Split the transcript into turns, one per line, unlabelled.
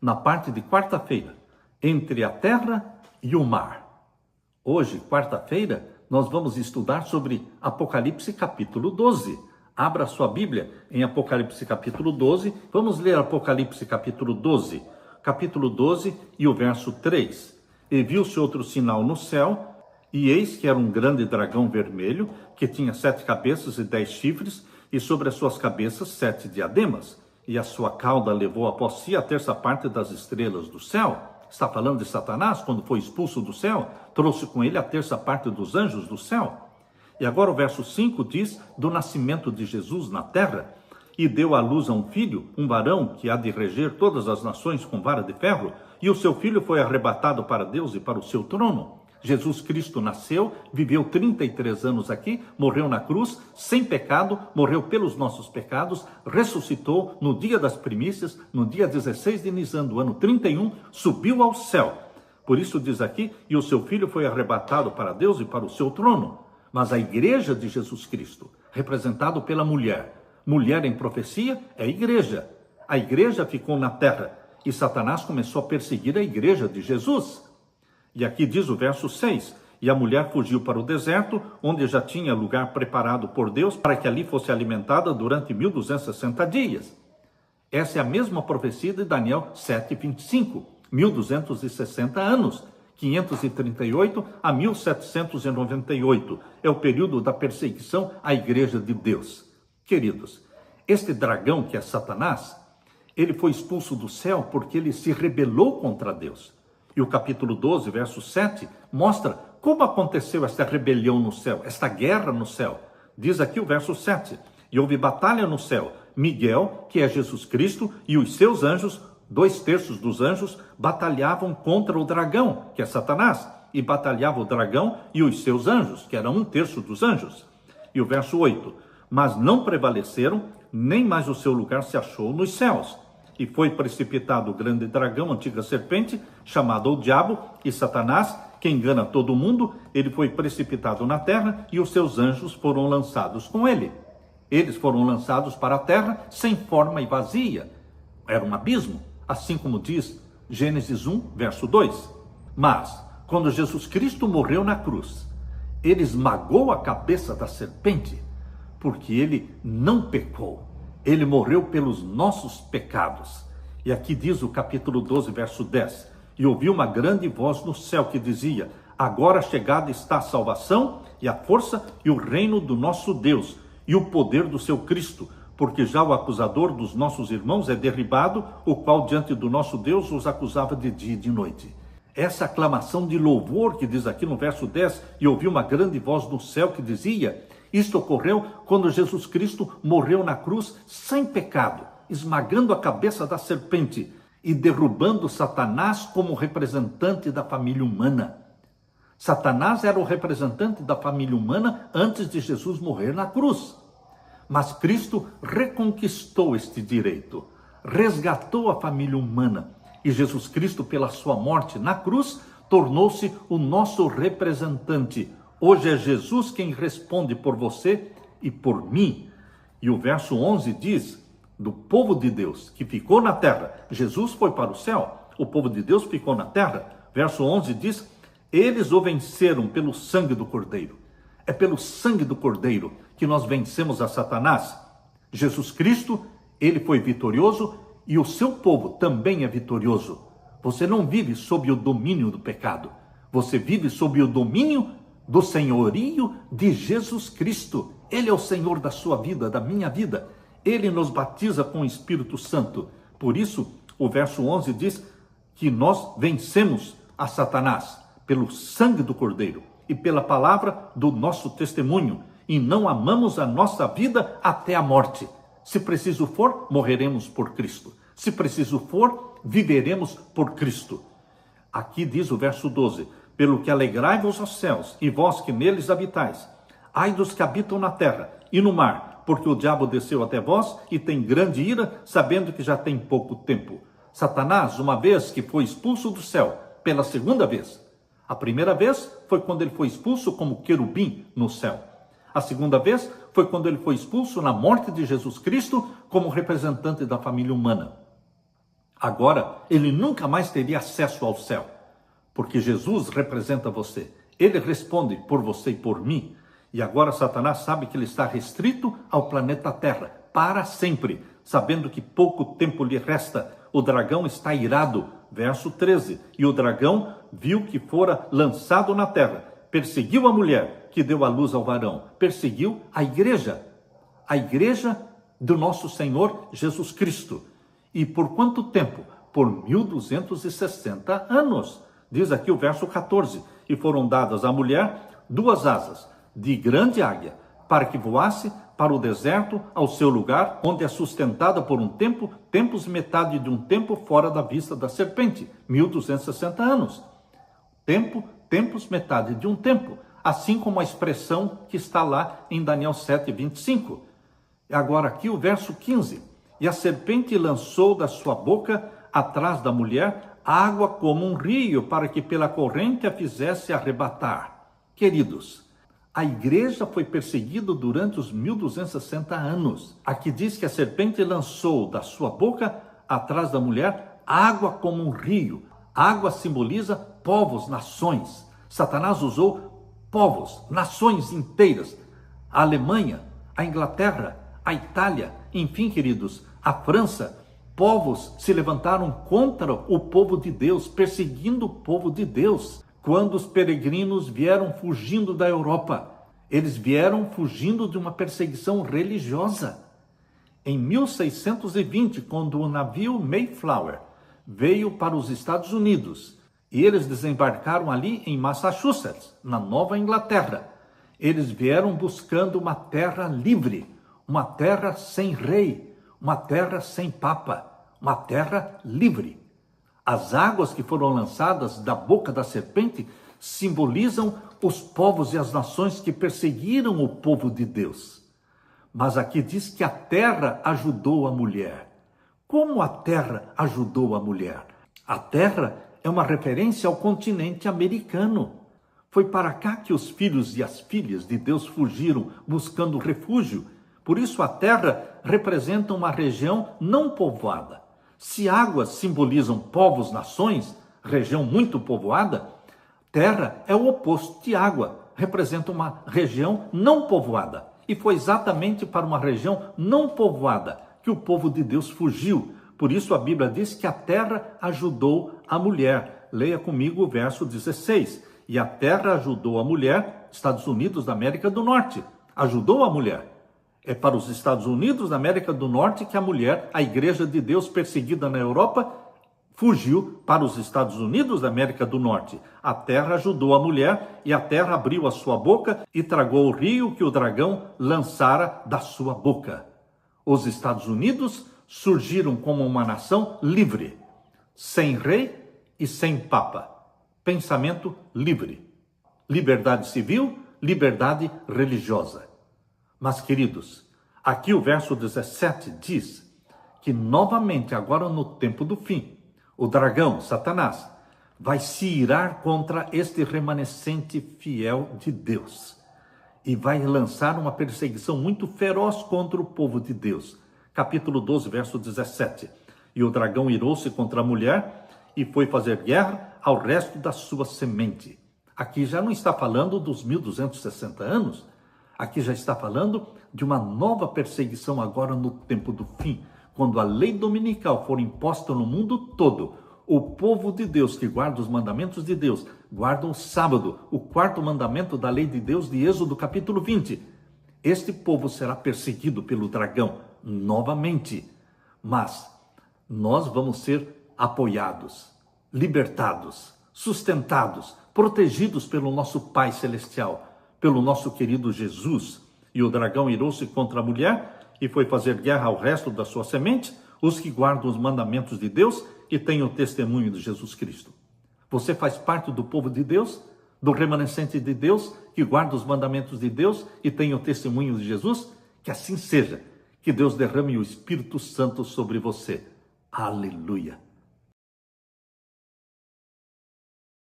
na parte de quarta-feira, entre a terra e o mar. Hoje, quarta-feira, nós vamos estudar sobre Apocalipse capítulo 12. Abra sua Bíblia em Apocalipse capítulo 12. Vamos ler Apocalipse capítulo 12. Capítulo 12 e o verso 3. E viu-se outro sinal no céu, e eis que era um grande dragão vermelho, que tinha 7 cabeças e 10 chifres, e sobre as suas cabeças 7 diademas. E a sua cauda levou após si a terça parte das estrelas do céu. Está falando de Satanás, quando foi expulso do céu, trouxe com ele a terça parte dos anjos do céu. E agora o verso 5 diz do nascimento de Jesus na terra. E deu à luz a um filho, um varão, que há de reger todas as nações com vara de ferro. E o seu filho foi arrebatado para Deus e para o seu trono. Jesus Cristo nasceu, viveu 33 anos aqui, morreu na cruz, sem pecado, morreu pelos nossos pecados, ressuscitou no dia das primícias, no dia 16 de Nisan do ano 31, subiu ao céu. Por isso diz aqui, e o seu filho foi arrebatado para Deus e para o seu trono. Mas a igreja de Jesus Cristo, representado pela mulher em profecia é igreja. A igreja ficou na terra e Satanás começou a perseguir a igreja de Jesus. E aqui diz o verso 6, e a mulher fugiu para o deserto, onde já tinha lugar preparado por Deus para que ali fosse alimentada durante 1260 dias. Essa é a mesma profecia de Daniel 7:25, 1260 anos, 538 a 1798, é o período da perseguição à igreja de Deus. Queridos, este dragão que é Satanás, ele foi expulso do céu porque ele se rebelou contra Deus. E o capítulo 12, verso 7, mostra como aconteceu esta rebelião no céu, esta guerra no céu. Diz aqui o verso 7, e houve batalha no céu. Miguel, que é Jesus Cristo, e os seus anjos, 2/3 dos anjos, batalhavam contra o dragão, que é Satanás. E batalhava o dragão e os seus anjos, que eram 1/3 dos anjos. E o verso 8, mas não prevaleceram, nem mais o seu lugar se achou nos céus. E foi precipitado o grande dragão, antiga serpente, chamado o diabo e Satanás, que engana todo mundo. Ele foi precipitado na terra e os seus anjos foram lançados com ele. Eles foram lançados para a terra sem forma e vazia. Era um abismo, assim como diz Gênesis 1, verso 2. Mas, quando Jesus Cristo morreu na cruz, ele esmagou a cabeça da serpente, porque ele não pecou. Ele morreu pelos nossos pecados. E aqui diz o capítulo 12, verso 10. E ouvi uma grande voz no céu que dizia, agora chegada está a salvação e a força e o reino do nosso Deus e o poder do seu Cristo, porque já o acusador dos nossos irmãos é derribado, o qual diante do nosso Deus os acusava de dia e de noite. Essa aclamação de louvor que diz aqui no verso 10, e ouvi uma grande voz no céu que dizia, isto ocorreu quando Jesus Cristo morreu na cruz sem pecado, esmagando a cabeça da serpente e derrubando Satanás como representante da família humana. Satanás era o representante da família humana antes de Jesus morrer na cruz. Mas Cristo reconquistou este direito, resgatou a família humana. E Jesus Cristo, pela sua morte na cruz, tornou-se o nosso representante. Hoje é Jesus quem responde por você e por mim. E o verso 11 diz, do povo de Deus que ficou na terra, Jesus foi para o céu, o povo de Deus ficou na terra. Verso 11 diz, eles o venceram pelo sangue do Cordeiro. É pelo sangue do Cordeiro que nós vencemos a Satanás. Jesus Cristo, ele foi vitorioso e o seu povo também é vitorioso. Você não vive sob o domínio do pecado. Você vive sob o domínio do senhorio de Jesus Cristo. Ele é o Senhor da sua vida, da minha vida. Ele nos batiza com o Espírito Santo. Por isso, o verso 11 diz que nós vencemos a Satanás pelo sangue do Cordeiro e pela palavra do nosso testemunho. E não amamos a nossa vida até a morte. Se preciso for, morreremos por Cristo. Se preciso for, viveremos por Cristo. Aqui diz o verso 12, pelo que alegrai-vos aos céus, e vós que neles habitais. Ai dos que habitam na terra e no mar, porque o diabo desceu até vós e tem grande ira, sabendo que já tem pouco tempo. Satanás, uma vez que foi expulso do céu, pela segunda vez. A primeira vez foi quando ele foi expulso como querubim no céu. A segunda vez foi quando ele foi expulso na morte de Jesus Cristo como representante da família humana. Agora, ele nunca mais teria acesso ao céu, porque Jesus representa você. Ele responde por você e por mim. E agora Satanás sabe que ele está restrito ao planeta Terra para sempre, sabendo que pouco tempo lhe resta. O dragão está irado, verso 13. E o dragão viu que fora lançado na terra, perseguiu a mulher que deu à luz ao varão, perseguiu a igreja do nosso Senhor Jesus Cristo. E por quanto tempo? Por 1260 anos. Diz aqui o verso 14. E foram dadas à mulher 2 asas de grande águia, para que voasse para o deserto, ao seu lugar, onde é sustentada por um tempo, tempos e metade de um tempo fora da vista da serpente. 1260 anos. Tempos, metade de um tempo. Assim como a expressão que está lá em Daniel 7:25. Agora aqui o verso 15. E a serpente lançou da sua boca, atrás da mulher, água como um rio, para que pela corrente a fizesse arrebatar. Queridos, a igreja foi perseguida durante os 1260 anos. Aqui diz que a serpente lançou da sua boca, atrás da mulher, água como um rio. Água simboliza povos, nações. Satanás usou povos, nações inteiras. A Alemanha, a Inglaterra, a Itália, enfim, queridos, a França, povos se levantaram contra o povo de Deus, perseguindo o povo de Deus. Quando os peregrinos vieram fugindo da Europa, eles vieram fugindo de uma perseguição religiosa. Em 1620, quando o navio Mayflower veio para os Estados Unidos, e eles desembarcaram ali em Massachusetts, na Nova Inglaterra, eles vieram buscando uma terra livre, uma terra sem rei, uma terra sem papa, uma terra livre. As águas que foram lançadas da boca da serpente simbolizam os povos e as nações que perseguiram o povo de Deus. Mas aqui diz que a terra ajudou a mulher. Como a terra ajudou a mulher? A terra é uma referência ao continente americano. Foi para cá que os filhos e as filhas de Deus fugiram, buscando refúgio. Por isso a terra representa uma região não povoada. Se águas simbolizam povos, nações, região muito povoada, terra é o oposto de água, representa uma região não povoada. E foi exatamente para uma região não povoada que o povo de Deus fugiu. Por isso a Bíblia diz que a terra ajudou a mulher. Leia comigo o verso 16. E a terra ajudou a mulher, Estados Unidos da América do Norte, ajudou a mulher. É para os Estados Unidos da América do Norte que a mulher, a igreja de Deus perseguida na Europa, fugiu para os Estados Unidos da América do Norte. A terra ajudou a mulher e a terra abriu a sua boca e tragou o rio que o dragão lançara da sua boca. Os Estados Unidos surgiram como uma nação livre, sem rei e sem papa. Pensamento livre. Liberdade civil, liberdade religiosa. Mas, queridos, aqui o verso 17 diz que novamente, agora no tempo do fim, o dragão, Satanás, vai se irar contra este remanescente fiel de Deus e vai lançar uma perseguição muito feroz contra o povo de Deus. Capítulo 12, verso 17. E o dragão irou-se contra a mulher e foi fazer guerra ao resto da sua semente. Aqui já não está falando dos 1260 anos, aqui já está falando de uma nova perseguição agora no tempo do fim, quando a lei dominical for imposta no mundo todo. O povo de Deus que guarda os mandamentos de Deus, guarda o sábado, o 4º mandamento da lei de Deus de Êxodo capítulo 20. Este povo será perseguido pelo dragão novamente, mas nós vamos ser apoiados, libertados, sustentados, protegidos pelo nosso Pai Celestial, pelo nosso querido Jesus. E o dragão irou-se contra a mulher e foi fazer guerra ao resto da sua semente, os que guardam os mandamentos de Deus e têm o testemunho de Jesus Cristo. Você faz parte do povo de Deus, do remanescente de Deus, que guarda os mandamentos de Deus e tem o testemunho de Jesus? Que assim seja. Que Deus derrame o Espírito Santo sobre você. Aleluia.